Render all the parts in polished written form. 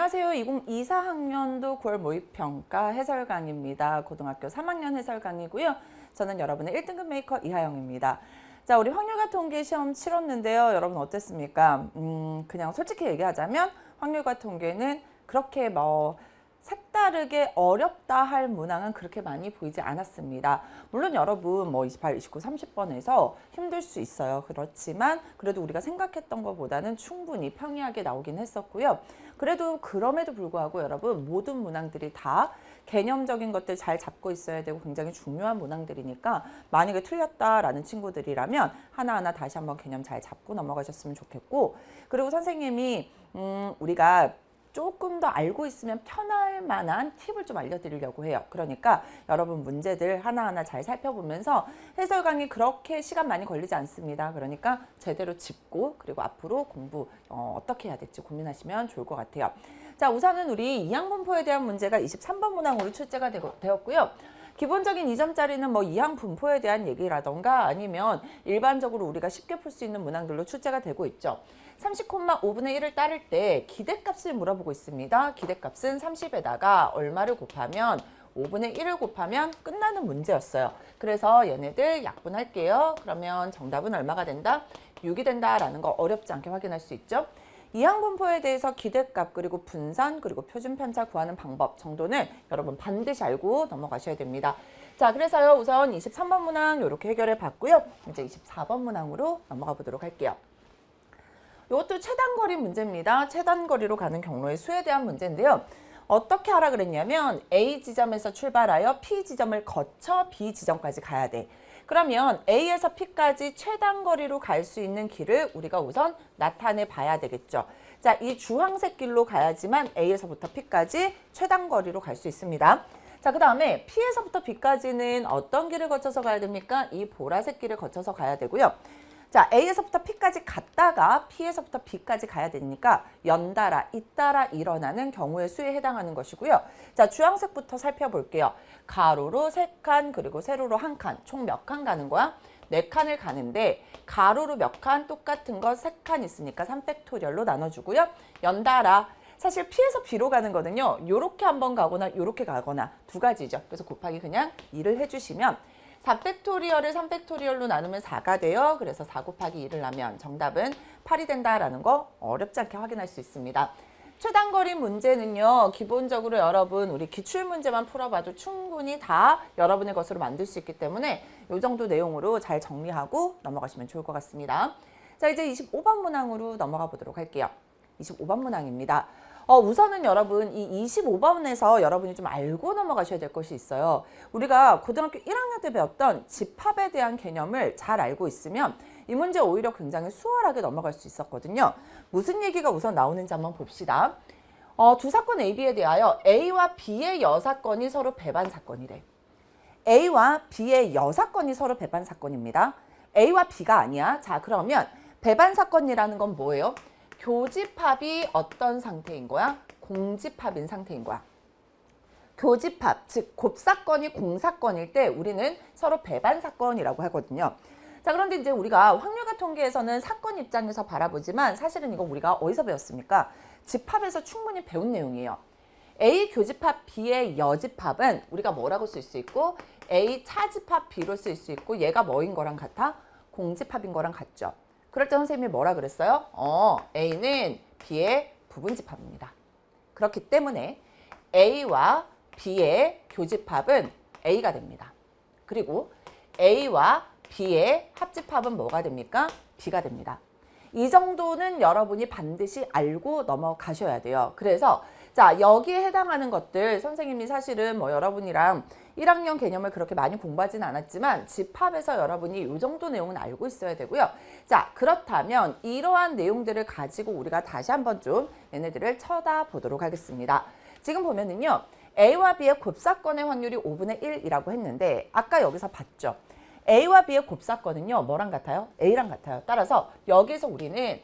안녕하세요. 2024학년도 9월 모의평가 해설 강의입니다. 고등학교 3학년 해설 강의고요. 저는 여러분의 1등급 메이커 이하영입니다. 자, 우리 확률과 통계 시험 치렀는데요. 여러분 어땠습니까? 그냥 솔직히 얘기하자면 확률과 통계는 그렇게 색다르게 어렵다 할 문항은 그렇게 많이 보이지 않았습니다. 물론 여러분 28, 29, 30번에서 힘들 수 있어요. 그렇지만 그래도 우리가 생각했던 것보다는 충분히 평이하게 나오긴 했었고요. 그래도 그럼에도 불구하고 여러분 모든 문항들이 다 개념적인 것들 잘 잡고 있어야 되고 굉장히 중요한 문항들이니까 만약에 틀렸다라는 친구들이라면 하나하나 다시 한번 개념 잘 잡고 넘어가셨으면 좋겠고, 그리고 선생님이 우리가 조금 더 알고 있으면 편할 만한 팁을 좀 알려드리려고 해요. 그러니까 여러분 문제들 하나하나 잘 살펴보면서 해설 강의 그렇게 시간 많이 걸리지 않습니다. 그러니까 제대로 짚고 그리고 앞으로 공부 어떻게 해야 될지 고민하시면 좋을 것 같아요. 자, 우선은 우리 이항분포에 대한 문제가 23번 문항으로 출제가 되었고요. 기본적인 2점짜리는 이항 분포에 대한 얘기라던가 아니면 일반적으로 우리가 쉽게 풀 수 있는 문항들로 출제가 되고 있죠. 30,5분의 1을 따를 때 기대값을 물어보고 있습니다. 기대값은 30에다가 얼마를 곱하면 5분의 1을 곱하면 끝나는 문제였어요. 그래서 얘네들 약분할게요. 그러면 정답은 얼마가 된다? 6이 된다라는 거 어렵지 않게 확인할 수 있죠. 이항분포에 대해서 기대값 그리고 분산 그리고 표준 편차 구하는 방법 정도는 여러분 반드시 알고 넘어가셔야 됩니다. 자, 그래서요 우선 23번 문항 이렇게 해결해 봤고요. 이제 24번 문항으로 넘어가 보도록 할게요. 이것도 최단거리 문제입니다. 최단거리로 가는 경로의 수에 대한 문제인데요. 어떻게 하라 그랬냐면 A 지점에서 출발하여 P 지점을 거쳐 B 지점까지 가야 돼. 그러면 A에서 P까지 최단거리로 갈 수 있는 길을 우리가 우선 나타내 봐야 되겠죠. 자, 이 주황색 길로 가야지만 A에서부터 P까지 최단거리로 갈 수 있습니다. 자, 그 다음에 P에서부터 B까지는 어떤 길을 거쳐서 가야 됩니까? 이 보라색 길을 거쳐서 가야 되고요. 자, A에서부터 P까지 갔다가 P에서부터 B까지 가야 되니까 연달아, 잇따라 일어나는 경우의 수에 해당하는 것이고요. 자, 주황색부터 살펴볼게요. 가로로 3칸 그리고 세로로 1칸, 총 몇 칸 가는 거야? 4칸을 가는데 가로로 몇 칸? 똑같은 거 3칸 있으니까 3팩토리얼로 나눠주고요. 연달아, 사실 P에서 B로 가는 거는요. 요렇게 한번 가거나 요렇게 가거나 두 가지죠. 그래서 곱하기 그냥 2를 해주시면 4팩토리얼을 3팩토리얼로 나누면 4가 돼요. 그래서 4 곱하기 2를 하면 정답은 8이 된다라는 거 어렵지 않게 확인할 수 있습니다. 최단거리 문제는요. 기본적으로 여러분 우리 기출문제만 풀어봐도 충분히 다 여러분의 것으로 만들 수 있기 때문에 이 정도 내용으로 잘 정리하고 넘어가시면 좋을 것 같습니다. 자, 이제 25번 문항으로 넘어가 보도록 할게요. 25번 문항입니다. 우선은 여러분 이 25번에서 여러분이 좀 알고 넘어가셔야 될 것이 있어요. 우리가 고등학교 1학년 때 배웠던 집합에 대한 개념을 잘 알고 있으면 이 문제 오히려 굉장히 수월하게 넘어갈 수 있었거든요. 무슨 얘기가 우선 나오는지 한번 봅시다. 두 사건 A, B에 대하여 A와 B의 여사건이 서로 배반 사건이래. A와 B의 여사건이 서로 배반 사건입니다. A와 B가 아니야. 자, 그러면 배반 사건이라는 건 뭐예요? 교집합이 어떤 상태인 거야? 공집합인 상태인 거야. 교집합, 즉 곱사건이 공사건일 때 우리는 서로 배반 사건이라고 하거든요. 자, 그런데 이제 우리가 확률과 통계에서는 사건 입장에서 바라보지만 사실은 이거 우리가 어디서 배웠습니까? 집합에서 충분히 배운 내용이에요. A 교집합 B의 여집합은 우리가 뭐라고 쓸 수 있고 A 차집합 B로 쓸 수 있고 얘가 뭐인 거랑 같아? 공집합인 거랑 같죠. 그럴 때 선생님이 뭐라 그랬어요? A는 B의 부분집합입니다. 그렇기 때문에 A와 B의 교집합은 A가 됩니다. 그리고 A와 B의 합집합은 뭐가 됩니까? B가 됩니다. 이 정도는 여러분이 반드시 알고 넘어가셔야 돼요. 그래서 자, 여기에 해당하는 것들 선생님이 사실은 여러분이랑 1학년 개념을 그렇게 많이 공부하진 않았지만 집합에서 여러분이 이 정도 내용은 알고 있어야 되고요. 자, 그렇다면 이러한 내용들을 가지고 우리가 다시 한번 좀 얘네들을 쳐다보도록 하겠습니다. 지금 보면은요. A와 B의 곱사건의 확률이 5분의 1이라고 했는데 아까 여기서 봤죠. A와 B의 곱사건은요. 뭐랑 같아요? A랑 같아요. 따라서 여기서 우리는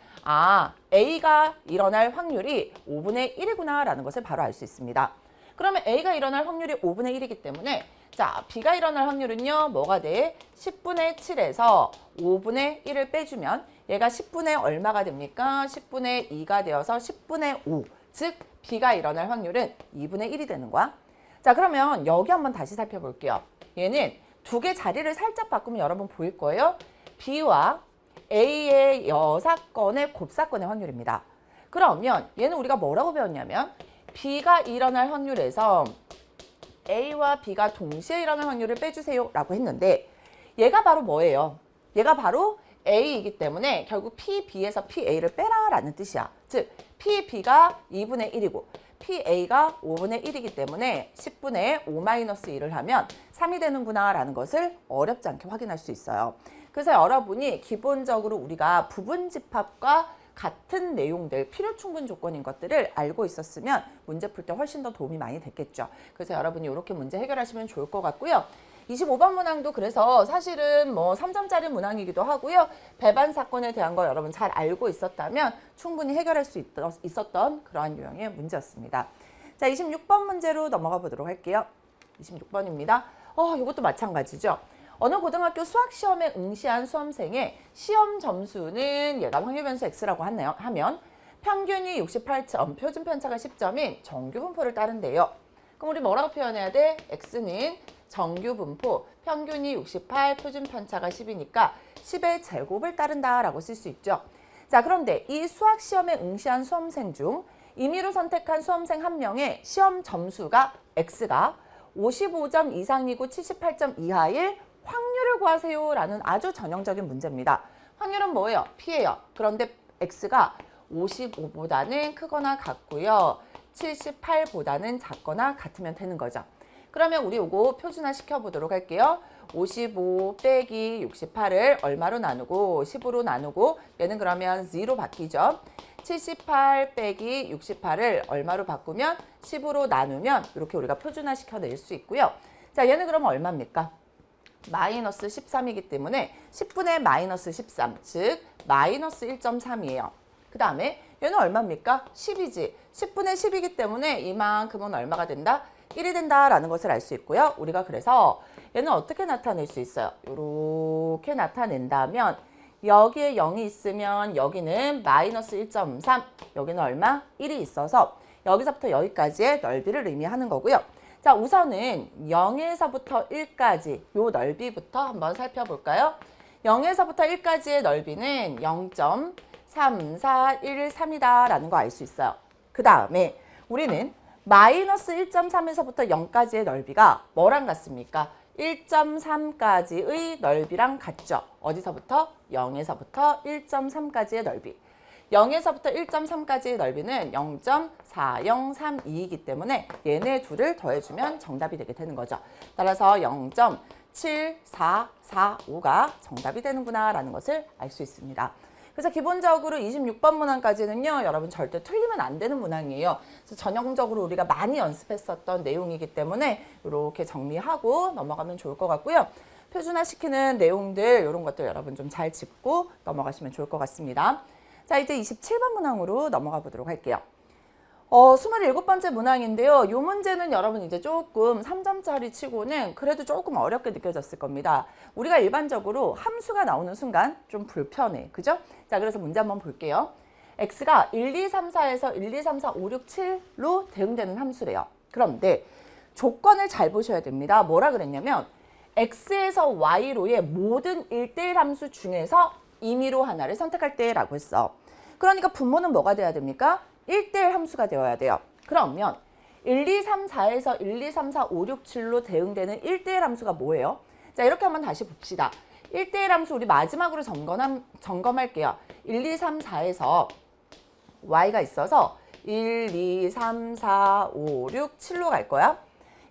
A가 일어날 확률이 5분의 1이구나 라는 것을 바로 알 수 있습니다. 그러면 A가 일어날 확률이 5분의 1이기 때문에 자, B가 일어날 확률은요. 뭐가 돼? 10분의 7에서 5분의 1을 빼주면 얘가 10분의 얼마가 됩니까? 10분의 2가 되어서 10분의 5. 즉 B가 일어날 확률은 2분의 1이 되는 거야. 자, 그러면 여기 한번 다시 살펴볼게요. 얘는 두 개 자리를 살짝 바꾸면 여러분 보일 거예요. B와 A의 여사건의 곱사건의 확률입니다. 그러면 얘는 우리가 뭐라고 배웠냐면 B가 일어날 확률에서 A와 B가 동시에 일어날 확률을 빼주세요 라고 했는데 얘가 바로 뭐예요? 얘가 바로 A이기 때문에 결국 PB에서 PA를 빼라 라는 뜻이야. 즉 PB가 2분의 1이고 PA가 5분의 1이기 때문에 10분의 5-1을 하면 3이 되는구나 라는 것을 어렵지 않게 확인할 수 있어요. 그래서 여러분이 기본적으로 우리가 부분집합과 같은 내용들, 필요 충분 조건인 것들을 알고 있었으면 문제 풀 때 훨씬 더 도움이 많이 됐겠죠. 그래서 여러분이 이렇게 문제 해결하시면 좋을 것 같고요. 25번 문항도 그래서 사실은 뭐 3점짜리 문항이기도 하고요. 배반 사건에 대한 거 여러분 잘 알고 있었다면 충분히 해결할 수 있었던 그러한 유형의 문제였습니다. 자, 26번 문제로 넘어가 보도록 할게요. 26번입니다. 이것도 마찬가지죠. 어느 고등학교 수학시험에 응시한 수험생의 시험 점수는 얘가 확률 변수 x라고 하면 평균이 68점, 표준 편차가 10점인 정규 분포를 따른대요. 그럼 우리 뭐라고 표현해야 돼? x는 정규 분포, 평균이 68, 표준 편차가 10이니까 10의 제곱을 따른다라고 쓸 수 있죠. 자, 그런데 이 수학시험에 응시한 수험생 중 임의로 선택한 수험생 한 명의 시험 점수가 x가 55점 이상이고 78점 이하일 확률을 구하세요 라는 아주 전형적인 문제입니다. 확률은 뭐예요? P예요. 그런데 x가 55보다는 크거나 같고요. 78보다는 작거나 같으면 되는 거죠. 그러면 우리 요거 표준화 시켜보도록 할게요. 55 빼기 68을 얼마로 나누고 10으로 나누고 얘는 그러면 0로 바뀌죠. 78 빼기 68을 얼마로 바꾸면 10으로 나누면 이렇게 우리가 표준화 시켜낼 수 있고요. 자, 얘는 그러면 얼마입니까? 마이너스 13이기 때문에 10분의 마이너스 13, 즉 마이너스 1.3이에요. 그 다음에 얘는 얼마입니까? 10이지. 10분의 10이기 때문에 이만큼은 얼마가 된다? 1이 된다라는 것을 알 수 있고요. 우리가 그래서 얘는 어떻게 나타낼 수 있어요? 이렇게 나타낸다면 여기에 0이 있으면 여기는 마이너스 1.3, 여기는 얼마? 1이 있어서 여기서부터 여기까지의 넓이를 의미하는 거고요. 자, 우선은 0에서부터 1까지 요 넓이부터 한번 살펴볼까요? 0에서부터 1까지의 넓이는 0.3413이다 라는 거 알 수 있어요. 그 다음에 우리는 마이너스 1.3에서부터 0까지의 넓이가 뭐랑 같습니까? 1.3까지의 넓이랑 같죠. 어디서부터? 0에서부터 1.3까지의 넓이. 0에서부터 1.3까지의 넓이는 0.4032이기 때문에 얘네 둘을 더해주면 정답이 되게 되는 거죠. 따라서 0.7445가 정답이 되는구나 라는 것을 알 수 있습니다. 그래서 기본적으로 26번 문항까지는요, 여러분 절대 틀리면 안 되는 문항이에요. 그래서 전형적으로 우리가 많이 연습했었던 내용이기 때문에 이렇게 정리하고 넘어가면 좋을 것 같고요. 표준화시키는 내용들 이런 것들 여러분 좀 잘 짚고 넘어가시면 좋을 것 같습니다. 자, 이제 27번 문항으로 넘어가 보도록 할게요. 27번째 문항인데요. 이 문제는 여러분 이제 조금 3점짜리 치고는 그래도 조금 어렵게 느껴졌을 겁니다. 우리가 일반적으로 함수가 나오는 순간 좀 불편해. 그죠? 자, 그래서 문제 한번 볼게요. x가 1, 2, 3, 4에서 1, 2, 3, 4, 5, 6, 7로 대응되는 함수래요. 그런데 조건을 잘 보셔야 됩니다. 뭐라 그랬냐면 x에서 y로의 모든 1대1 함수 중에서 임의로 하나를 선택할 때라고 했어. 그러니까 분모는 뭐가 돼야 됩니까? 1대1 함수가 되어야 돼요. 그러면 1, 2, 3, 4에서 1, 2, 3, 4, 5, 6, 7로 대응되는 1대1 함수가 뭐예요? 자, 이렇게 한번 다시 봅시다. 1대1 함수 우리 마지막으로 점검할게요. 1, 2, 3, 4에서 y가 있어서 1, 2, 3, 4, 5, 6, 7로 갈 거야.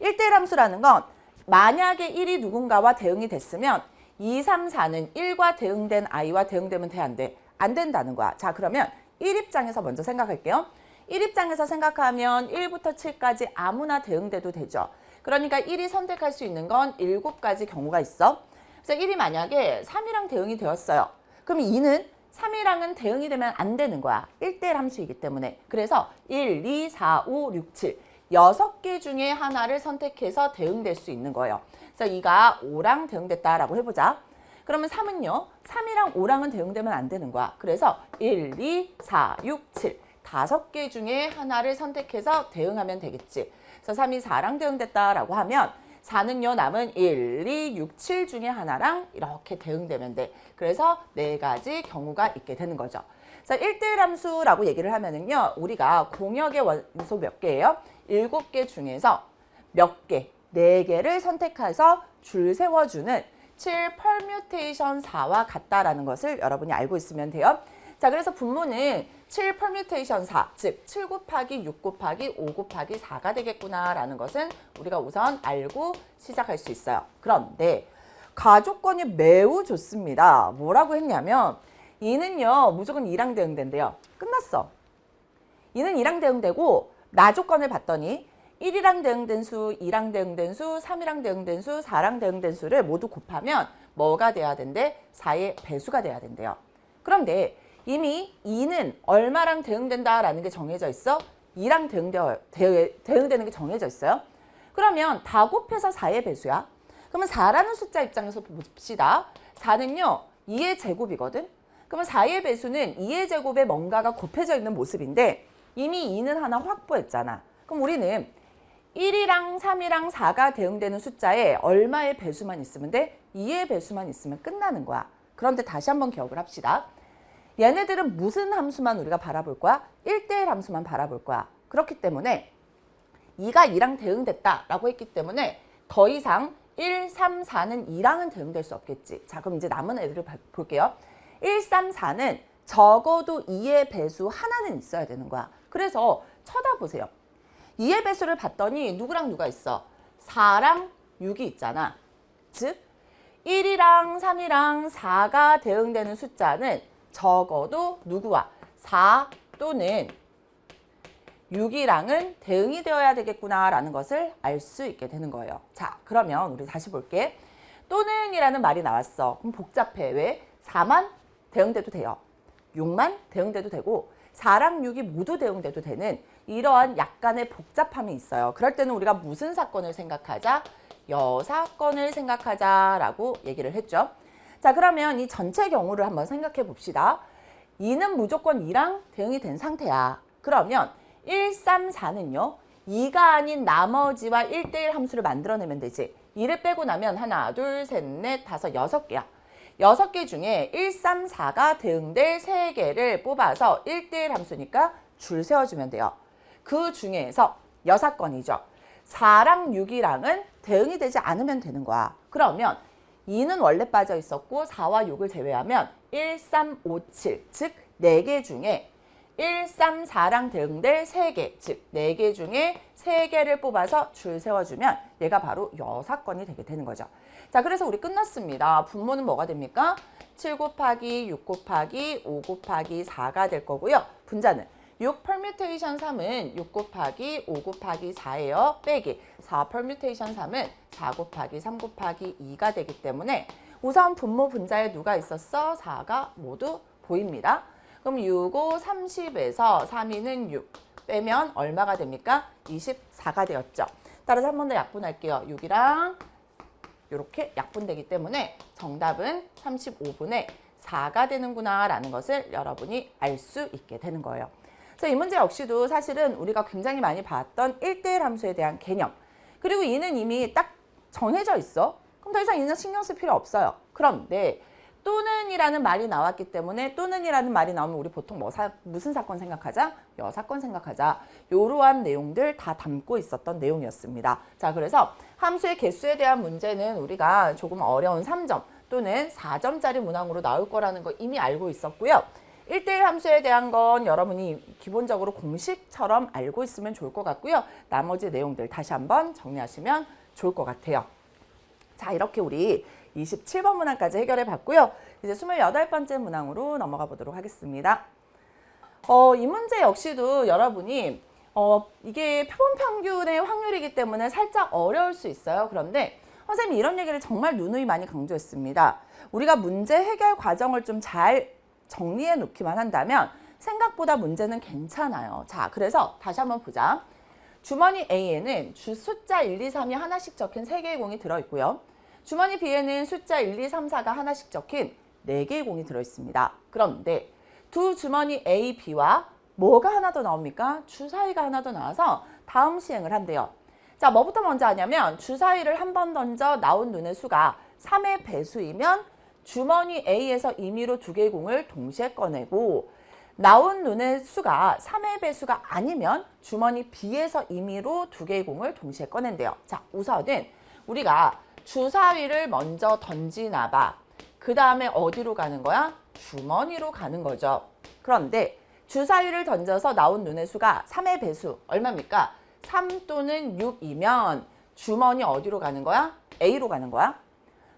1대1 함수라는 건 만약에 1이 누군가와 대응이 됐으면 2, 3, 4는 1과 대응된 i와 대응되면 돼, 안 돼? 안 된다는 거야. 자, 그러면 1 입장에서 먼저 생각할게요. 1 입장에서 생각하면 1부터 7까지 아무나 대응돼도 되죠. 그러니까 1이 선택할 수 있는 건 7가지 경우가 있어. 그래서 1이 만약에 3이랑 대응이 되었어요. 그럼 2는 3이랑은 대응이 되면 안 되는 거야. 1대1 함수이기 때문에. 그래서 1, 2, 4, 5, 6, 7 6개 중에 하나를 선택해서 대응될 수 있는 거예요. 그래서 2가 5랑 대응됐다라고 해보자. 그러면 3은요. 3이랑 5랑은 대응되면 안 되는 거야. 그래서 1, 2, 4, 6, 7 5개 중에 하나를 선택해서 대응하면 되겠지. 그래서 3이 4랑 대응됐다라고 하면 4는요 남은 1, 2, 6, 7 중에 하나랑 이렇게 대응되면 돼. 그래서 4가지 경우가 있게 되는 거죠. 그래서 1대1 함수라고 얘기를 하면은요 우리가 공역의 원소 몇 개예요? 7개 중에서 몇 개, 4개를 선택해서 줄 세워주는 7 permutation 4와 같다라는 것을 여러분이 알고 있으면 돼요. 자, 그래서 분모는 7 permutation 4, 즉 7 곱하기 6 곱하기 5 곱하기 4가 되겠구나라는 것은 우리가 우선 알고 시작할 수 있어요. 그런데 가조건이 매우 좋습니다. 뭐라고 했냐면 이는요 무조건 2랑 대응된대요. 끝났어. 이는 2랑 대응되고 나 조건을 봤더니 1이랑 대응된 수, 2랑 대응된 수, 3이랑 대응된 수, 4랑 대응된 수를 모두 곱하면 뭐가 돼야 된대? 4의 배수가 돼야 된대요. 그런데 이미 2는 얼마랑 대응된다라는 게 정해져 있어? 2랑 대응되는 게 정해져 있어요. 그러면 다 곱해서 4의 배수야. 그러면 4라는 숫자 입장에서 봅시다. 4는요 2의 제곱이거든. 그러면 4의 배수는 2의 제곱에 뭔가가 곱해져 있는 모습인데 이미 2는 하나 확보했잖아. 그럼 우리는 1이랑 3이랑 4가 대응되는 숫자에 얼마의 배수만 있으면 돼? 2의 배수만 있으면 끝나는 거야. 그런데 다시 한번 기억을 합시다. 얘네들은 무슨 함수만 우리가 바라볼 거야? 1대1 함수만 바라볼 거야. 그렇기 때문에 2가 2랑 대응됐다라고 했기 때문에 더 이상 1, 3, 4는 2랑은 대응될 수 없겠지. 자, 그럼 이제 남은 애들을 볼게요. 1, 3, 4는 적어도 2의 배수 하나는 있어야 되는 거야. 그래서 쳐다보세요. 2의 배수를 봤더니 누구랑 누가 있어? 4랑 6이 있잖아. 즉 1이랑 3이랑 4가 대응되는 숫자는 적어도 누구와? 4 또는 6이랑은 대응이 되어야 되겠구나라는 것을 알 수 있게 되는 거예요. 자, 그러면 우리 다시 볼게. 또는 이라는 말이 나왔어. 그럼 복잡해. 왜? 4만 대응돼도 돼요. 6만 대응돼도 되고 4랑 6이 모두 대응돼도 되는 이러한 약간의 복잡함이 있어요. 그럴 때는 우리가 무슨 사건을 생각하자? 여사건을 생각하자라고 얘기를 했죠. 자, 그러면 이 전체 경우를 한번 생각해 봅시다. 2는 무조건 2랑 대응이 된 상태야. 그러면 1, 3, 4는요. 2가 아닌 나머지와 1대1 함수를 만들어내면 되지. 2를 빼고 나면 하나, 둘, 셋, 넷, 다섯, 6개야. 6개 중에 1, 3, 4가 대응될 3개를 뽑아서 1대1 함수니까 줄 세워주면 돼요. 그 중에서 여사건이죠. 4랑 6이랑은 대응이 되지 않으면 되는 거야. 그러면 2는 원래 빠져 있었고 4와 6을 제외하면 1, 3, 5, 7, 즉 4개 중에 1, 3, 4랑 대응될 3개, 즉 4개 중에 3개를 뽑아서 줄 세워주면 얘가 바로 여사건이 되게 되는 거죠. 자, 그래서 우리 끝났습니다. 분모는 뭐가 됩니까? 7 곱하기 6 곱하기 5 곱하기 4가 될 거고요. 분자는 6 permutation 3은 6 곱하기 5 곱하기 4예요. 빼기 4 permutation 3은 4 곱하기 3 곱하기 2가 되기 때문에 우선 분모 분자에 누가 있었어? 4가 모두 보입니다. 그럼 6, 5, 30에서 3이는 6 빼면 얼마가 됩니까? 24가 되었죠. 따라서 한 번 더 약분할게요. 6이랑 이렇게 약분되기 때문에 정답은 35분의 4가 되는구나 라는 것을 여러분이 알 수 있게 되는 거예요. 그래서 이 문제 역시도 사실은 우리가 굉장히 많이 봤던 1대1 함수에 대한 개념. 그리고 이는 이미 딱 정해져 있어. 그럼 더 이상 이는 신경 쓸 필요 없어요. 그런데 또는이라는 말이 나왔기 때문에 또는이라는 말이 나오면 우리 보통 무슨 사건 생각하자? 여사건 생각하자. 이러한 내용들 다 담고 있었던 내용이었습니다. 자, 그래서 함수의 개수에 대한 문제는 우리가 조금 어려운 3점 또는 4점짜리 문항으로 나올 거라는 거 이미 알고 있었고요. 1대1 함수에 대한 건 여러분이 기본적으로 공식처럼 알고 있으면 좋을 것 같고요. 나머지 내용들 다시 한번 정리하시면 좋을 것 같아요. 자, 이렇게 우리 27번 문항까지 해결해 봤고요. 이제 28번째 문항으로 넘어가 보도록 하겠습니다. 이 문제 역시도 여러분이 이게 표본 평균의 확률이기 때문에 살짝 어려울 수 있어요. 그런데 선생님이 이런 얘기를 정말 누누이 많이 강조했습니다. 우리가 문제 해결 과정을 좀 잘 정리해 놓기만 한다면 생각보다 문제는 괜찮아요. 자, 그래서 다시 한번 보자. 주머니 A에는 숫자 1, 2, 3이 하나씩 적힌 3개의 공이 들어있고요. 주머니 B에는 숫자 1, 2, 3, 4가 하나씩 적힌 4개의 공이 들어있습니다. 그런데 두 주머니 A, B와 뭐가 하나 더 나옵니까? 주사위가 하나 더 나와서 다음 시행을 한대요. 자, 뭐부터 먼저 하냐면 주사위를 한 번 던져 나온 눈의 수가 3의 배수이면 주머니 A에서 임의로 두 개의 공을 동시에 꺼내고 나온 눈의 수가 3의 배수가 아니면 주머니 B에서 임의로 두 개의 공을 동시에 꺼낸대요. 자, 우선은 우리가 주사위를 먼저 던지나 봐. 그 다음에 어디로 가는 거야? 주머니로 가는 거죠. 그런데 주사위를 던져서 나온 눈의 수가 3의 배수 얼마입니까? 3 또는 6이면 주머니 어디로 가는 거야? A로 가는 거야.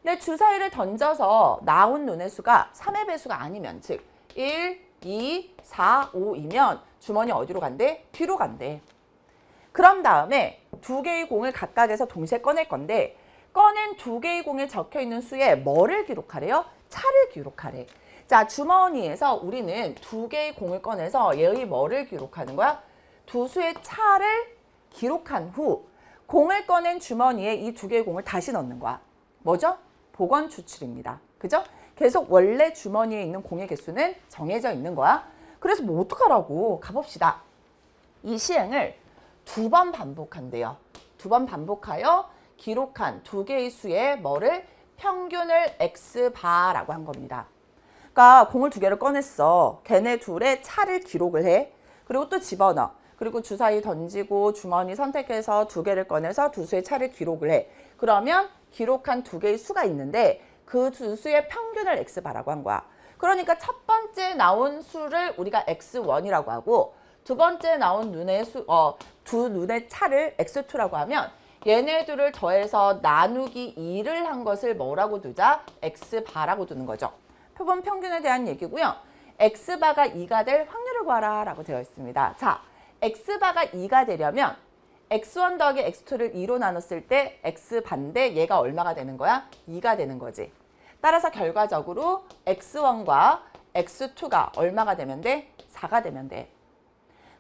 근데 주사위를 던져서 나온 눈의 수가 3의 배수가 아니면 즉 1, 2, 4, 5이면 주머니 어디로 간대? B로 간대. 그런 다음에 두 개의 공을 각각에서 동시에 꺼낼 건데 꺼낸 두 개의 공에 적혀있는 수에 뭐를 기록하래요? 차를 기록하래. 자, 주머니에서 우리는 두 개의 공을 꺼내서 얘의 뭐를 기록하는 거야? 두 수의 차를 기록한 후 공을 꺼낸 주머니에 이 두 개의 공을 다시 넣는 거야. 뭐죠? 복원 추출입니다. 그죠? 계속 원래 주머니에 있는 공의 개수는 정해져 있는 거야. 그래서 뭐 어떡하라고? 가봅시다. 이 시행을 두 번 반복한대요. 두 번 반복하여 기록한 두 개의 수의 뭐를 평균을 X바라고 한 겁니다. 그러니까 공을 두 개를 꺼냈어. 걔네 둘의 차를 기록을 해. 그리고 또 집어넣어. 그리고 주사위 던지고 주머니 선택해서 두 개를 꺼내서 두 수의 차를 기록을 해. 그러면 기록한 두 개의 수가 있는데 그 두 수의 평균을 X바라고 한 거야. 그러니까 첫 번째 나온 수를 우리가 X1이라고 하고 두 번째 나온 눈의 두 눈의 차를 X2라고 하면 얘네들을 더해서 나누기 2를 한 것을 뭐라고 두자? X바라고 두는 거죠. 표본 평균에 대한 얘기고요. X바가 2가 될 확률을 구하라 라고 되어 있습니다. 자, X바가 2가 되려면 X1 더하기 X2를 2로 나눴을 때 X반대 얘가 얼마가 되는 거야? 2가 되는 거지. 따라서 결과적으로 X1과 X2가 얼마가 되면 돼? 4가 되면 돼.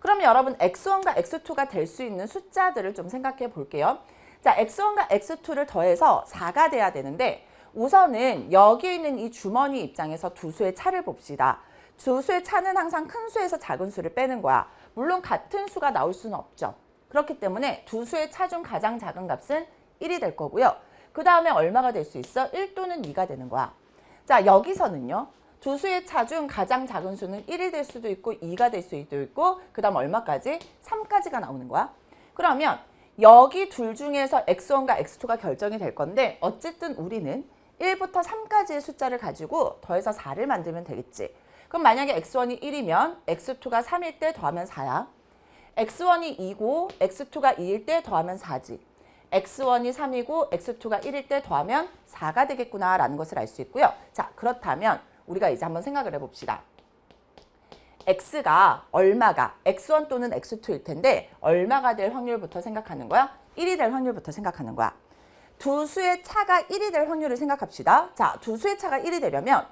그럼 여러분 X1과 X2가 될 수 있는 숫자들을 좀 생각해 볼게요. 자, X1과 X2를 더해서 4가 돼야 되는데 우선은 여기 있는 이 주머니 입장에서 두 수의 차를 봅시다. 두 수의 차는 항상 큰 수에서 작은 수를 빼는 거야. 물론 같은 수가 나올 수는 없죠. 그렇기 때문에 두 수의 차 중 가장 작은 값은 1이 될 거고요. 그 다음에 얼마가 될 수 있어? 1 또는 2가 되는 거야. 자, 여기서는요. 두 수의 차 중 가장 작은 수는 1이 될 수도 있고 2가 될 수도 있고 그 다음 얼마까지? 3까지가 나오는 거야. 그러면 여기 둘 중에서 X1과 X2가 결정이 될 건데 어쨌든 우리는 1부터 3까지의 숫자를 가지고 더해서 4를 만들면 되겠지. 그럼 만약에 X1이 1이면 X2가 3일 때 더하면 4야. X1이 2고 X2가 2일 때 더하면 4지. X1이 3이고 X2가 1일 때 더하면 4가 되겠구나라는 것을 알 수 있고요. 자, 그렇다면 우리가 이제 한번 생각을 해봅시다. X가 얼마가 X1 또는 X2일 텐데 얼마가 될 확률부터 생각하는 거야? 1이 될 확률부터 생각하는 거야. 두 수의 차가 1이 될 확률을 생각합시다. 자, 두 수의 차가 1이 되려면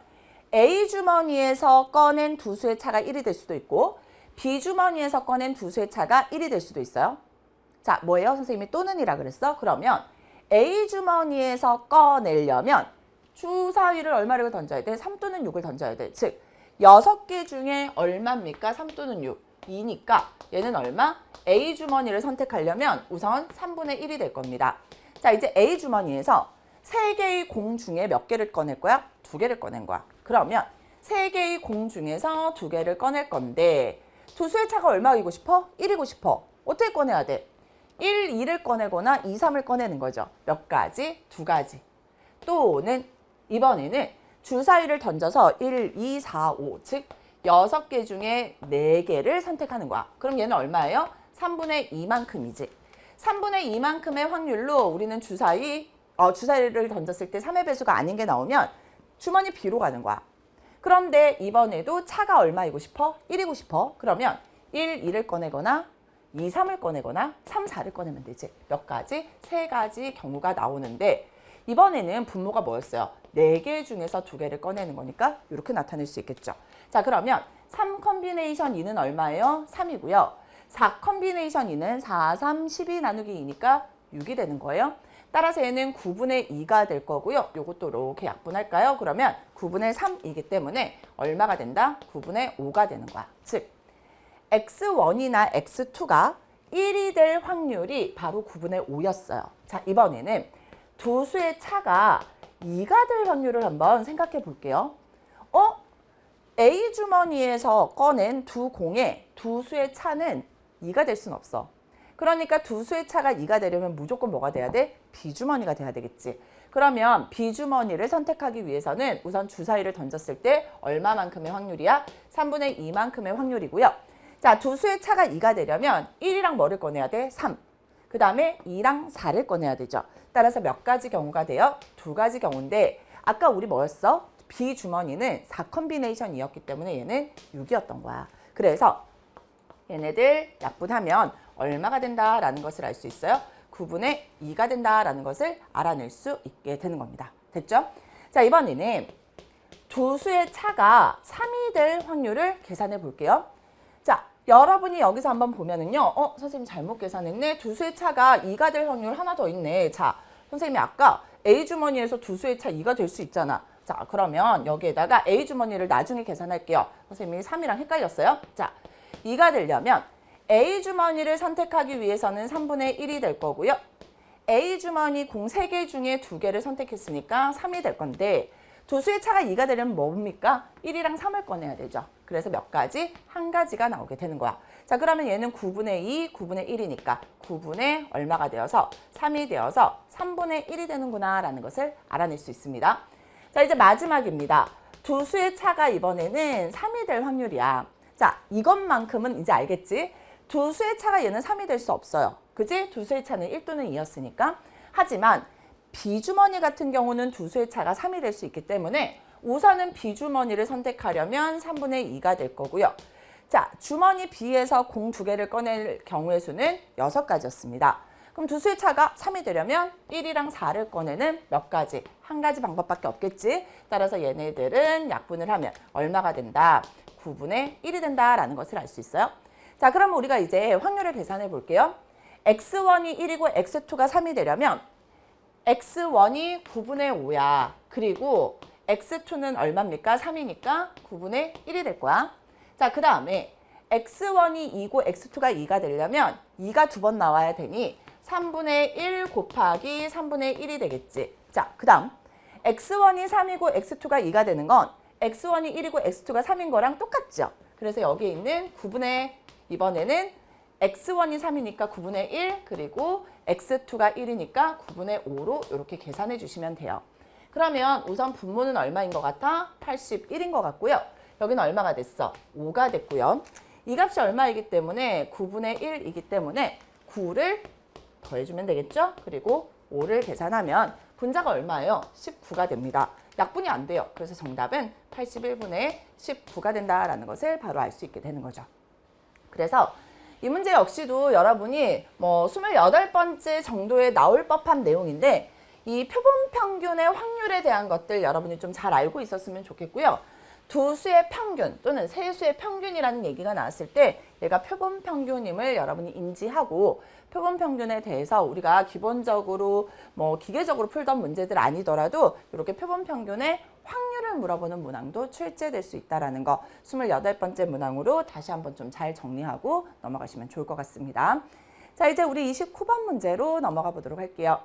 A 주머니에서 꺼낸 두 수의 차가 1이 될 수도 있고 B 주머니에서 꺼낸 두 수의 차가 1이 될 수도 있어요. 자, 뭐예요? 선생님이 또는이라 그랬어? 그러면 A 주머니에서 꺼내려면 주사위를 얼마를 던져야 돼? 3 또는 6을 던져야 돼. 즉 6개 중에 얼마입니까? 3 또는 6. 2니까 얘는 얼마? A 주머니를 선택하려면 우선 3분의 1이 될 겁니다. 자, 이제 A 주머니에서 3개의 공 중에 몇 개를 꺼낼 거야? 2개를 꺼낸 거야. 그러면 3개의 공 중에서 2개를 꺼낼 건데 두 수의 차가 얼마이고 싶어? 1이고 싶어. 어떻게 꺼내야 돼? 1, 2를 꺼내거나 2, 3을 꺼내는 거죠. 몇 가지? 2가지. 또는 이번에는 주사위를 던져서 1, 2, 4, 5, 즉 6개 중에 4개를 선택하는 거야. 그럼 얘는 얼마예요? 3분의 2만큼이지. 3분의 2만큼의 확률로 우리는 주사위를 던졌을 때 3의 배수가 아닌 게 나오면 주머니 B로 가는 거야. 그런데 이번에도 차가 얼마이고 싶어? 1이고 싶어. 그러면 1, 2를 꺼내거나 2, 3을 꺼내거나 3, 4를 꺼내면 되지. 몇 가지? 3가지 경우가 나오는데 이번에는 분모가 뭐였어요? 4개 중에서 2개를 꺼내는 거니까 이렇게 나타낼 수 있겠죠. 자, 그러면 3 컨비네이션 2는 얼마예요? 3이고요. 4 컨비네이션 2는 4, 3, 12 나누기 2니까 6이 되는 거예요. 따라서 얘는 9분의 2가 될 거고요. 요것도 이렇게 약분할까요? 그러면 9분의 3이기 때문에 얼마가 된다? 9분의 5가 되는 거야. 즉 x1이나 x2가 1이 될 확률이 바로 9분의 5였어요. 자, 이번에는 두 수의 차가 2가 될 확률을 한번 생각해 볼게요. A 주머니에서 꺼낸 두 공의 두 수의 차는 2가 될 순 없어. 그러니까 두 수의 차가 2가 되려면 무조건 뭐가 돼야 돼? B 주머니가 돼야 되겠지. 그러면 B 주머니를 선택하기 위해서는 우선 주사위를 던졌을 때 얼마만큼의 확률이야? 3분의 2만큼의 확률이고요. 자, 두 수의 차가 2가 되려면 1이랑 뭐를 꺼내야 돼? 3. 그 다음에 2랑 4를 꺼내야 되죠. 따라서 몇 가지 경우가 돼요? 두 가지 경우인데 아까 우리 뭐였어? B 주머니는 4 컨비네이션이었기 때문에 얘는 6이었던 거야. 그래서 얘네들 약분하면 얼마가 된다라는 것을 알 수 있어요. 9분의 2가 된다라는 것을 알아낼 수 있게 되는 겁니다. 됐죠? 자, 이번에는 두 수의 차가 3이 될 확률을 계산해 볼게요. 자, 여러분이 여기서 한번 보면은요. 선생님 잘못 계산했네. 두 수의 차가 2가 될 확률 하나 더 있네. 자, 선생님이 아까 A 주머니에서 두 수의 차 2가 될 수 있잖아. 자, 그러면 여기에다가 A 주머니를 나중에 계산할게요. 선생님이 3이랑 헷갈렸어요. 자, 2가 되려면 A 주머니를 선택하기 위해서는 3분의 1이 될 거고요. A 주머니 공 3개 중에 2개를 선택했으니까 3이 될 건데 두 수의 차가 2가 되려면 뭡니까? 1이랑 3을 꺼내야 되죠. 그래서 몇 가지? 한 가지가 나오게 되는 거야. 자, 그러면 얘는 9분의 2, 9분의 1이니까 9분의 얼마가 되어서 3이 되어서 3분의 1이 되는구나 라는 것을 알아낼 수 있습니다. 자, 이제 마지막입니다. 두 수의 차가 이번에는 3이 될 확률이야. 자, 이것만큼은 이제 알겠지? 두 수의 차가 얘는 3이 될 수 없어요. 그지? 두 수의 차는 1 또는 2였으니까. 하지만 B주머니 같은 경우는 두 수의 차가 3이 될 수 있기 때문에 우선은 B주머니를 선택하려면 3분의 2가 될 거고요. 자, 주머니 B에서 공 2개를 꺼낼 경우의 수는 6가지였습니다. 그럼 두 수의 차가 3이 되려면 1이랑 4를 꺼내는 몇 가지? 한 가지 방법밖에 없겠지. 따라서 얘네들은 약분을 하면 얼마가 된다? 9분의 1이 된다라는 것을 알 수 있어요. 자, 그럼 우리가 이제 확률을 계산해 볼게요. x1이 1이고 x2가 3이 되려면 x1이 9분의 5야. 그리고 x2는 얼마입니까? 3이니까 9분의 1이 될 거야. 자, 그 다음에 x1이 2고 x2가 2가 되려면 2가 2번 나와야 되니 3분의 1 곱하기 3분의 1이 되겠지. 자, 그 다음 x1이 3이고 x2가 2가 되는 건 x1이 1이고 x2가 3인 거랑 똑같죠. 그래서 여기에 있는 9분의 이번에는 x1이 3이니까 9분의 1 그리고 x2가 1이니까 9분의 5로 이렇게 계산해 주시면 돼요. 그러면 우선 분모는 얼마인 것 같아? 81인 것 같고요. 여기는 얼마가 됐어? 5가 됐고요. 이 값이 얼마이기 때문에 9분의 1이기 때문에 9를 더해주면 되겠죠? 그리고 5를 계산하면 분자가 얼마예요? 19가 됩니다. 약분이 안 돼요. 그래서 정답은 81분의 19가 된다라는 것을 바로 알 수 있게 되는 거죠. 그래서 이 문제 역시도 여러분이 뭐 28번째 정도에 나올 법한 내용인데 이 표본 평균의 확률에 대한 것들 여러분이 좀 잘 알고 있었으면 좋겠고요. 두 수의 평균 또는 세 수의 평균이라는 얘기가 나왔을 때 얘가 표본 평균임을 여러분이 인지하고 표본 평균에 대해서 우리가 기본적으로 뭐 기계적으로 풀던 문제들 아니더라도 이렇게 표본 평균의 확률을 물어보는 문항도 출제될 수 있다는 거 28번째 문항으로 다시 한번 좀 잘 정리하고 넘어가시면 좋을 것 같습니다. 자, 이제 우리 29번 문제로 넘어가 보도록 할게요.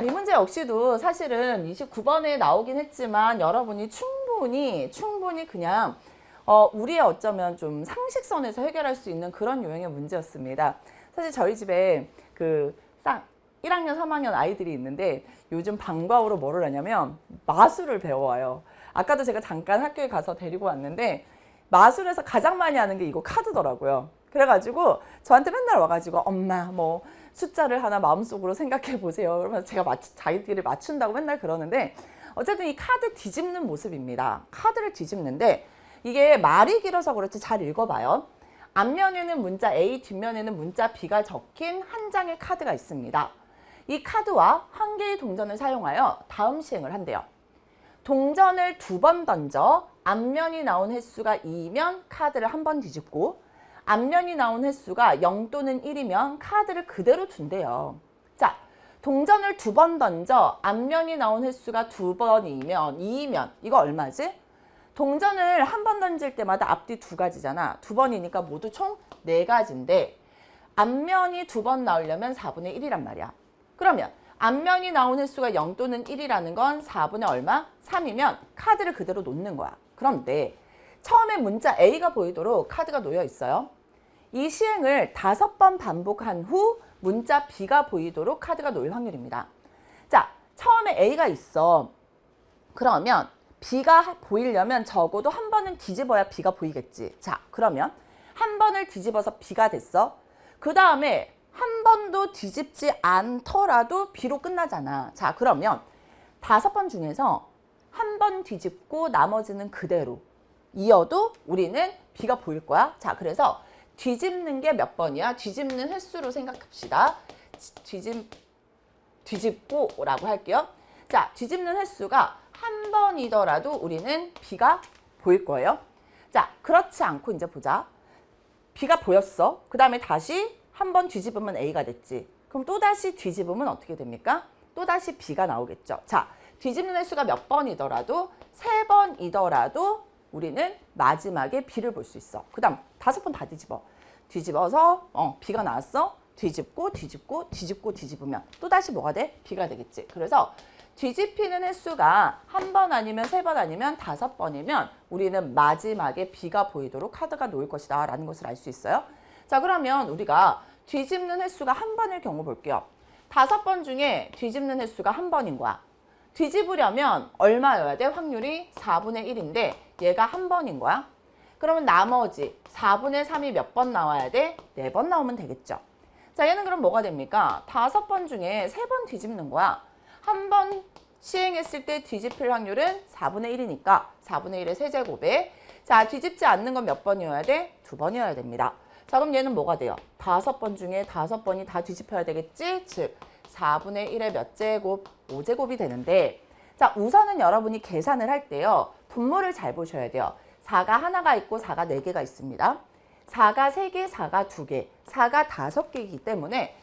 이 문제 역시도 사실은 29번에 나오긴 했지만 여러분이 충분히 그냥 우리의 어쩌면 좀 상식선에서 해결할 수 있는 그런 유형의 문제였습니다. 사실 저희 집에 1학년, 3학년 아이들이 있는데 요즘 방과 후로 뭐를 하냐면 마술을 배워와요. 아까도 제가 잠깐 학교에 가서 데리고 왔는데 마술에서 가장 많이 하는 게 이거 카드더라고요. 그래가지고 저한테 맨날 와가지고 엄마 뭐 숫자를 하나 마음속으로 생각해 보세요. 그러면서 제가 자기들이 맞춘다고 맨날 그러는데 어쨌든 이 카드 뒤집는 모습입니다. 카드를 뒤집는데 이게 말이 길어서 그렇지 잘 읽어봐요. 앞면에는 문자 A, 뒷면에는 문자 B가 적힌 한 장의 카드가 있습니다. 이 카드와 한 개의 동전을 사용하여 다음 시행을 한대요. 동전을 2번 던져 앞면이 나온 횟수가 2면 카드를 한 번 뒤집고 앞면이 나온 횟수가 0 또는 1이면 카드를 그대로 둔대요. 자, 동전을 2번 던져 앞면이 나온 횟수가 2번이면 2이면 이거 얼마지? 동전을 한 번 던질 때마다 앞뒤 두 가지잖아. 두 번이니까 모두 총 네 가지인데 앞면이 두 번 나오려면 4분의 1이란 말이야. 그러면 앞면이 나온 횟수가 0 또는 1이라는 건 4분의 얼마? 3이면 카드를 그대로 놓는 거야. 그런데 처음에 문자 A가 보이도록 카드가 놓여 있어요. 이 시행을 5번 반복한 후 문자 B가 보이도록 카드가 놓일 확률입니다. 자, 처음에 A가 있어. 그러면 B가 보이려면 적어도 한 번은 뒤집어야 B가 보이겠지. 자, 그러면 한 번을 뒤집어서 B가 됐어. 그 다음에 한 번도 뒤집지 않더라도 B로 끝나잖아. 자, 그러면 5번 중에서 한 번 뒤집고 나머지는 그대로 이어도 우리는 B가 보일 거야. 자, 그래서 뒤집는 게 몇 번이야? 뒤집는 횟수로 생각합시다. 뒤집고라고 할게요. 자, 뒤집는 횟수가 한 번이더라도 우리는 B가 보일 거예요. 자, 그렇지 않고 이제 보자. B가 보였어. 그 다음에 다시 한 번 뒤집으면 A가 됐지. 그럼 또다시 뒤집으면 어떻게 됩니까? 또다시 B가 나오겠죠. 자, 뒤집는 횟수가 몇 번이더라도 3번이더라도 우리는 마지막에 B를 볼 수 있어. 그 다음 5번 다 뒤집어. 뒤집어서 B가 나왔어. 뒤집고 뒤집으면 또다시 뭐가 돼? B가 되겠지. 그래서 뒤집히는 횟수가 한 번 아니면 3번 아니면 5번이면 우리는 마지막에 B가 보이도록 카드가 놓일 것이다 라는 것을 알 수 있어요. 자, 그러면 우리가 뒤집는 횟수가 한 번일 경우 볼게요. 5번 중에 뒤집는 횟수가 한 번인 거야. 뒤집으려면 얼마여야 돼? 확률이 4분의 1인데 얘가 한 번인 거야. 그러면 나머지 4분의 3이 몇 번 나와야 돼? 4번 나오면 되겠죠. 자, 얘는 그럼 뭐가 됩니까? 5번 중에 3번 뒤집는 거야. 한 번 시행했을 때 뒤집힐 확률은 4분의 1이니까 4분의 1의 세제곱에 자, 뒤집지 않는 건 몇 번이어야 돼? 2번이어야 됩니다. 자, 그럼 얘는 뭐가 돼요? 5번 중에 5번이 다 뒤집혀야 되겠지? 즉 4분의 1의 몇 제곱? 5제곱이 되는데 자, 우선은 여러분이 계산을 할 때요. 분모를 잘 보셔야 돼요. 4가 하나가 있고 4가 4개가 있습니다. 4가 3개, 4가 2개, 4가 5개이기 때문에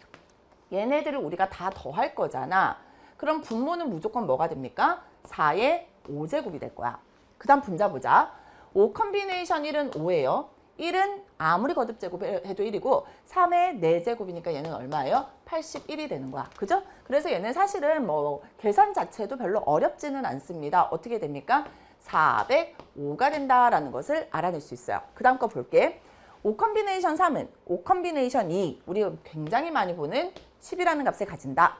얘네들을 우리가 다 더할 거잖아. 그럼 분모는 무조건 뭐가 됩니까? 4의 5제곱이 될 거야. 그 다음 분자 보자. 5 컴비네이션 1은 5예요. 1은 아무리 거듭제곱 해도 1이고 3의 4제곱이니까 얘는 얼마예요? 81이 되는 거야. 그죠? 그래서 얘는 사실은 뭐 계산 자체도 별로 어렵지는 않습니다. 어떻게 됩니까? 405가 된다라는 것을 알아낼 수 있어요. 그 다음 거 볼게. 5 컴비네이션 3은 5 컴비네이션 2. 우리 굉장히 많이 보는 10이라는 값을 가진다.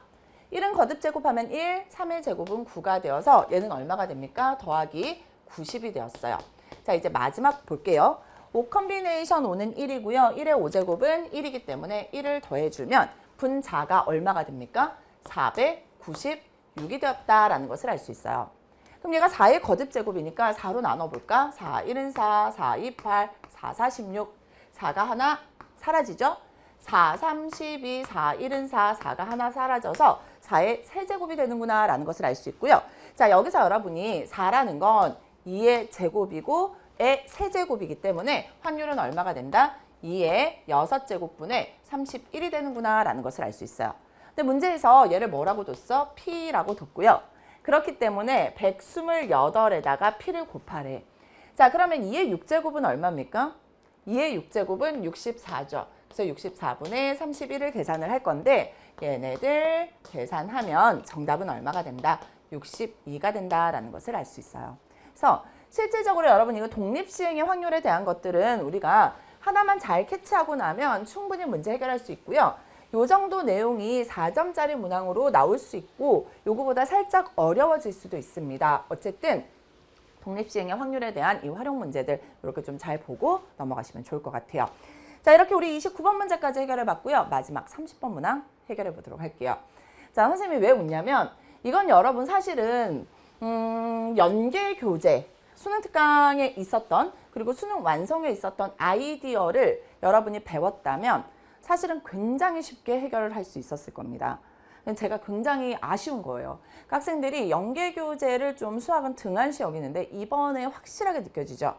1은 거듭제곱하면 1, 3의 제곱은 9가 되어서 얘는 얼마가 됩니까? 더하기 90이 되었어요. 자, 이제 마지막 볼게요. 5 컴비네이션 5는 1이고요. 1의 5제곱은 1이기 때문에 1을 더해주면 분자가 얼마가 됩니까? 496이 되었다라는 것을 알 수 있어요. 그럼 얘가 4의 거듭제곱이니까 4로 나눠볼까? 4, 1은 4, 4, 2, 8, 4, 4, 16. 4가 하나 사라지죠? 4, 3, 12, 4, 1은 4, 4가 하나 사라져서 4의 세제곱이 되는구나 라는 것을 알 수 있고요. 자, 여기서 여러분이 4라는 건 2의 제곱이고 의 세제곱이기 때문에 확률은 얼마가 된다? 2의 6제곱분의 31이 되는구나 라는 것을 알 수 있어요. 근데 문제에서 얘를 뭐라고 뒀어? P라고 뒀고요. 그렇기 때문에 128에다가 P를 곱하래. 자, 그러면 2의 6제곱은 얼마입니까? 2의 6제곱은 64죠. 그래서 64분의 31을 계산을 할 건데 얘네들 계산하면 정답은 얼마가 된다? 62가 된다라는 것을 알 수 있어요. 그래서 실질적으로 여러분 이거 독립시행의 확률에 대한 것들은 우리가 하나만 잘 캐치하고 나면 충분히 문제 해결할 수 있고요. 요 정도 내용이 4점짜리 문항으로 나올 수 있고 요거보다 살짝 어려워질 수도 있습니다. 어쨌든 독립시행의 확률에 대한 이 활용 문제들 이렇게 좀 잘 보고 넘어가시면 좋을 것 같아요. 자, 이렇게 우리 29번 문제까지 해결해 봤고요. 마지막 30번 문항 해결해 보도록 할게요. 자, 선생님이 왜 웃냐면 이건 여러분 사실은 연계교재 수능 특강에 있었던 그리고 수능 완성에 있었던 아이디어를 여러분이 배웠다면 사실은 굉장히 쉽게 해결을 할 수 있었을 겁니다. 제가 굉장히 아쉬운 거예요. 그러니까 학생들이 연계교재를 좀 수학은 등한시 여기는데 이번에 확실하게 느껴지죠.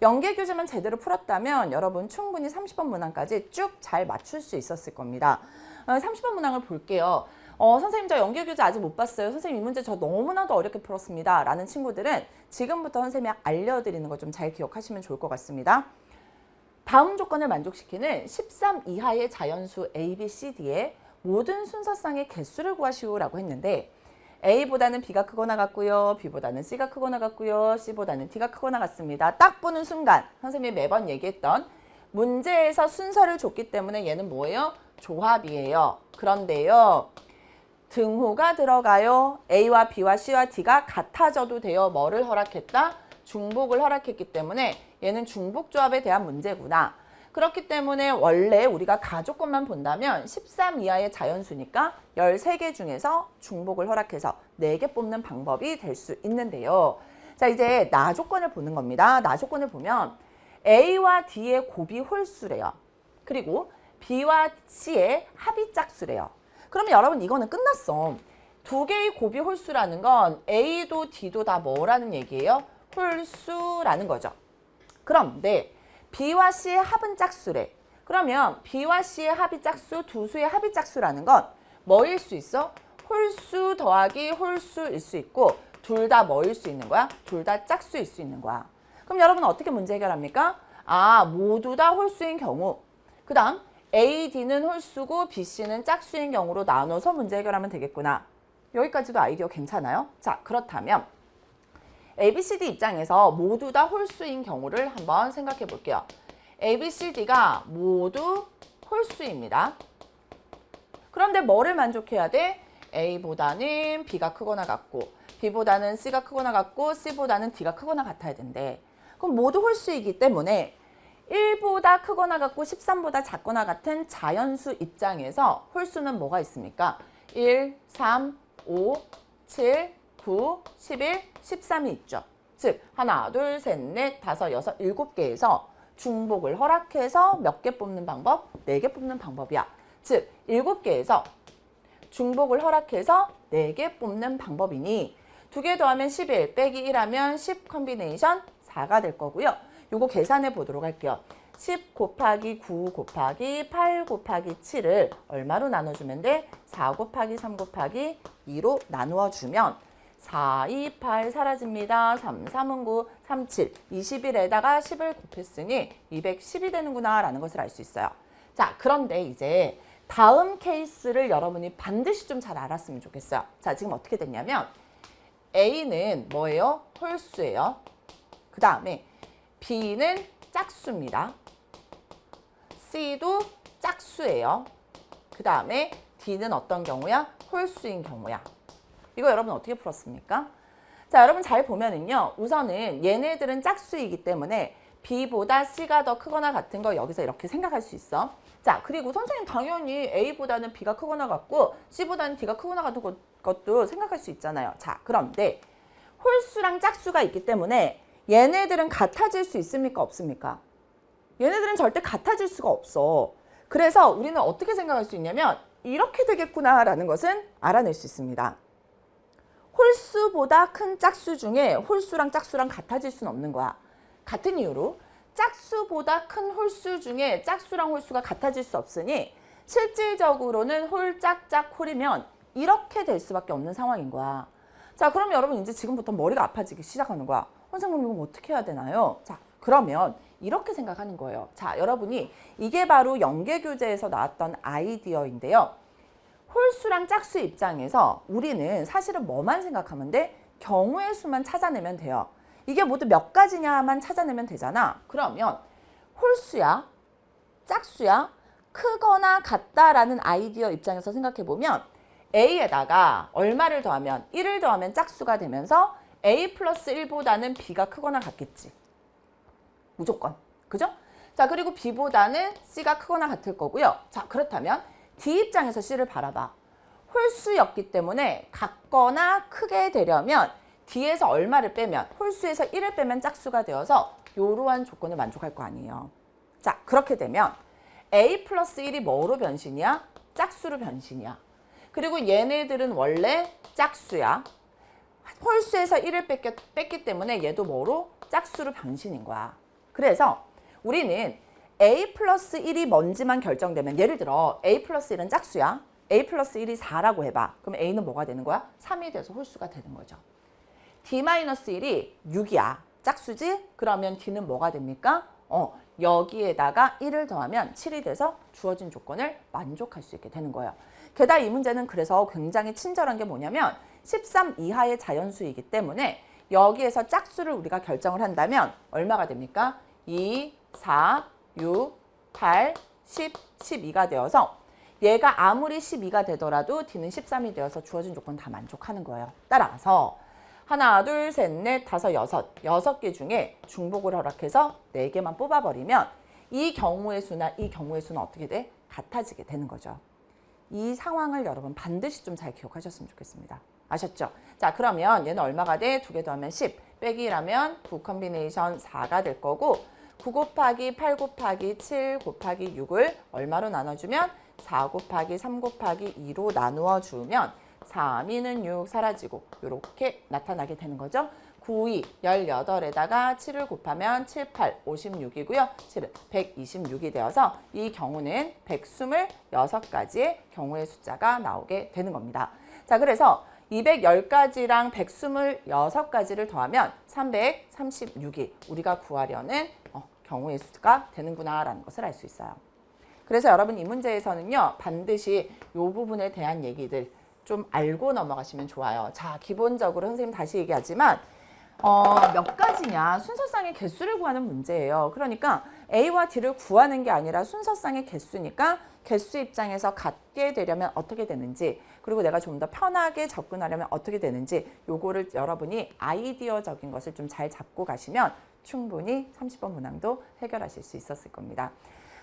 연계교재만 제대로 풀었다면 여러분 충분히 30번 문항까지 쭉 잘 맞출 수 있었을 겁니다. 30번 문항을 볼게요. 선생님 저 연계교재 아직 못 봤어요. 선생님 이 문제 저 너무나도 어렵게 풀었습니다. 라는 친구들은 지금부터 선생님이 알려드리는 거 좀 잘 기억하시면 좋을 것 같습니다. 다음 조건을 만족시키는 13 이하의 자연수 A, B, C, D의 모든 순서상의 개수를 구하시오라고 했는데 A보다는 B가 크거나 같고요. B보다는 C가 크거나 같고요. C보다는 D가 크거나 같습니다. 딱 보는 순간 선생님이 매번 얘기했던 문제에서 순서를 줬기 때문에 얘는 뭐예요? 조합이에요. 그런데요. 등호가 들어가요. A와 B와 C와 D가 같아져도 돼요. 뭐를 허락했다? 중복을 허락했기 때문에 얘는 중복조합에 대한 문제구나. 그렇기 때문에 원래 우리가 가조건만 본다면 13 이하의 자연수니까 13개 중에서 중복을 허락해서 4개 뽑는 방법이 될 수 있는데요. 자, 이제 나조건을 보는 겁니다. 나조건을 보면 A와 D의 곱이 홀수래요. 그리고 B와 C의 합이 짝수래요. 그러면 여러분 이거는 끝났어. 두 개의 곱이 홀수라는 건 A도 D도 다 뭐라는 얘기예요? 홀수라는 거죠. 그런데 B와 C의 합은 짝수래. 그러면 B와 C의 합이 짝수, 두 수의 합이 짝수라는 건 뭐일 수 있어? 홀수 더하기 홀수일 수 있고 둘 다 뭐일 수 있는 거야? 둘 다 짝수일 수 있는 거야. 그럼 여러분 어떻게 문제 해결합니까? 모두 다 홀수인 경우. 그 다음 A, D는 홀수고 B, C는 짝수인 경우로 나눠서 문제 해결하면 되겠구나. 여기까지도 아이디어 괜찮아요? 자, 그렇다면 A, B, C, D 입장에서 모두 다 홀수인 경우를 한번 생각해 볼게요. A, B, C, D가 모두 홀수입니다. 그런데 뭐를 만족해야 돼? A보다는 B가 크거나 같고 B보다는 C가 크거나 같고 C보다는 D가 크거나 같아야 된대. 그럼 모두 홀수이기 때문에 1보다 크거나 같고 13보다 작거나 같은 자연수 입장에서 홀수는 뭐가 있습니까? 1, 3, 5, 7, 9, 11, 13이 있죠. 즉 하나, 둘, 셋, 넷, 다섯, 여섯, 7개에서 중복을 허락해서 몇 개 뽑는 방법? 4개 뽑는 방법이야. 즉 7개에서 중복을 허락해서 4개 뽑는 방법이니 2개 더하면 11 빼기 1하면 10 컨비네이션 4가 될 거고요. 요거 계산해 보도록 할게요. 10 곱하기 9 곱하기 8 곱하기 7을 얼마로 나눠주면 돼? 4 곱하기 3 곱하기 2로 나누어 주면 4, 2, 8 사라집니다. 3, 3은 9, 3, 7, 21에다가 10을 곱했으니 210이 되는구나 라는 것을 알 수 있어요. 자, 그런데 이제 다음 케이스를 여러분이 반드시 좀 잘 알았으면 좋겠어요. 자, 지금 어떻게 됐냐면 A는 뭐예요? 홀수예요. 그 다음에 B는 짝수입니다. C도 짝수예요. 그 다음에 D는 어떤 경우야? 홀수인 경우야. 이거 여러분 어떻게 풀었습니까? 자, 여러분 잘 보면은요. 우선은 얘네들은 짝수이기 때문에 B보다 C가 더 크거나 같은 거 여기서 이렇게 생각할 수 있어. 자, 그리고 선생님 당연히 A보다는 B가 크거나 같고 C보다는 D가 크거나 같은 것도 생각할 수 있잖아요. 자, 그런데 홀수랑 짝수가 있기 때문에 얘네들은 같아질 수 있습니까? 없습니까? 얘네들은 절대 같아질 수가 없어. 그래서 우리는 어떻게 생각할 수 있냐면 이렇게 되겠구나라는 것은 알아낼 수 있습니다. 홀수보다 큰 짝수 중에 홀수랑 짝수랑 같아질 수는 없는 거야. 같은 이유로 짝수보다 큰 홀수 중에 짝수랑 홀수가 같아질 수 없으니 실질적으로는 홀짝짝 홀이면 이렇게 될 수밖에 없는 상황인 거야. 자, 그럼 여러분 이제 지금부터 머리가 아파지기 시작하는 거야. 선생님 이거 어떻게 해야 되나요? 자, 그러면 이렇게 생각하는 거예요. 자, 여러분이 이게 바로 연계교재에서 나왔던 아이디어인데요. 홀수랑 짝수 입장에서 우리는 사실은 뭐만 생각하면 돼? 경우의 수만 찾아내면 돼요. 이게 모두 몇 가지냐만 찾아내면 되잖아. 그러면 홀수야, 짝수야, 크거나 같다라는 아이디어 입장에서 생각해보면 A에다가 얼마를 더하면 1을 더하면 짝수가 되면서 A 플러스 1보다는 B가 크거나 같겠지. 무조건. 그죠? 자, 그리고 B보다는 C가 크거나 같을 거고요. 자, 그렇다면 D 입장에서 C를 바라봐. 홀수였기 때문에 같거나 크게 되려면 D에서 얼마를 빼면 홀수에서 1을 빼면 짝수가 되어서 이러한 조건을 만족할 거 아니에요. 자, 그렇게 되면 A 플러스 1이 뭐로 변신이야? 짝수로 변신이야. 그리고 얘네들은 원래 짝수야. 홀수에서 1을 뺐기 때문에 얘도 뭐로? 짝수로 변신인 거야. 그래서 우리는 A 플러스 1이 뭔지만 결정되면 예를 들어 A 플러스 1은 짝수야. A 플러스 1이 4라고 해봐. 그럼 A는 뭐가 되는 거야? 3이 돼서 홀수가 되는 거죠. D 마이너스 1이 6이야. 짝수지? 그러면 D는 뭐가 됩니까? 여기에다가 1을 더하면 7이 돼서 주어진 조건을 만족할 수 있게 되는 거예요. 게다가 이 문제는 그래서 굉장히 친절한 게 뭐냐면 13 이하의 자연수이기 때문에 여기에서 짝수를 우리가 결정을 한다면 얼마가 됩니까? 2, 4, 6, 8, 10, 12가 되어서 얘가 아무리 12가 되더라도 D는 13이 되어서 주어진 조건 다 만족하는 거예요. 따라서 하나, 둘, 셋, 넷, 다섯, 여섯 개 중에 중복을 허락해서 4개만 뽑아버리면 이 경우의 수나 이 경우의 수는 어떻게 돼? 같아지게 되는 거죠. 이 상황을 여러분 반드시 좀 잘 기억하셨으면 좋겠습니다. 아셨죠? 자, 그러면 얘는 얼마가 돼? 2개 더하면 10 빼기 1하면 9 컴비네이션 4가 될 거고 9 곱하기 8 곱하기 7 곱하기 6을 얼마로 나눠주면 4 곱하기 3 곱하기 2로 나누어 주면 4, 2는 6 사라지고 이렇게 나타나게 되는 거죠. 9, 2, 18에다가 7을 곱하면 7, 8, 56이고요. 7은 126이 되어서 이 경우는 126가지의 경우의 숫자가 나오게 되는 겁니다. 자, 그래서 210가지랑 126가지를 더하면 336이 우리가 구하려는 경우의 수가 되는구나라는 것을 알 수 있어요. 그래서 여러분 이 문제에서는요. 반드시 이 부분에 대한 얘기들 좀 알고 넘어가시면 좋아요. 자, 기본적으로 선생님 다시 얘기하지만 몇 가지냐? 순서상의 개수를 구하는 문제예요. 그러니까 A와 D를 구하는 게 아니라 순서상의 개수니까 개수 입장에서 같게 되려면 어떻게 되는지 그리고 내가 좀 더 편하게 접근하려면 어떻게 되는지 요거를 여러분이 아이디어적인 것을 좀 잘 잡고 가시면 충분히 30번 문항도 해결하실 수 있었을 겁니다.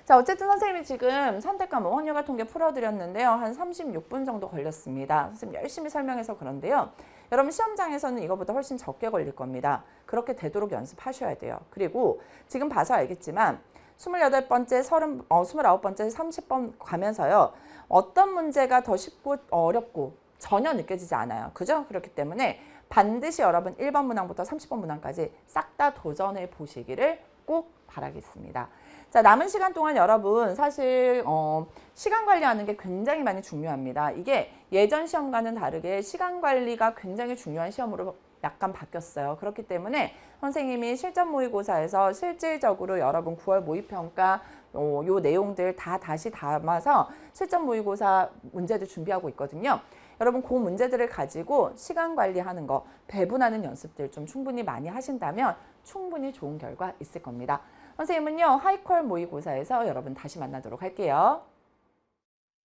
자, 어쨌든 선생님이 지금 선택 과목 확률과 통계 풀어드렸는데요. 한 36분 정도 걸렸습니다. 선생님 열심히 설명해서 그런데요. 여러분 시험장에서는 이거보다 훨씬 적게 걸릴 겁니다. 그렇게 되도록 연습하셔야 돼요. 그리고 지금 봐서 알겠지만 28번째, 29번째, 30번 가면서요. 어떤 문제가 더 쉽고 어렵고 전혀 느껴지지 않아요. 그죠? 그렇기 때문에 반드시 여러분 1번 문항부터 30번 문항까지 싹 다 도전해 보시기를 꼭 바라겠습니다. 자, 남은 시간 동안 여러분 사실 시간 관리하는 게 굉장히 많이 중요합니다. 이게 예전 시험과는 다르게 시간 관리가 굉장히 중요한 시험으로 약간 바뀌었어요. 그렇기 때문에 선생님이 실전 모의고사에서 실질적으로 여러분 9월 모의평가 요 내용들 다 다시 담아서 실전 모의고사 문제들 준비하고 있거든요. 여러분 그 문제들을 가지고 시간 관리하는 거, 배분하는 연습들 좀 충분히 많이 하신다면 충분히 좋은 결과 있을 겁니다. 선생님은요 하이퀄 모의고사에서 여러분 다시 만나도록 할게요.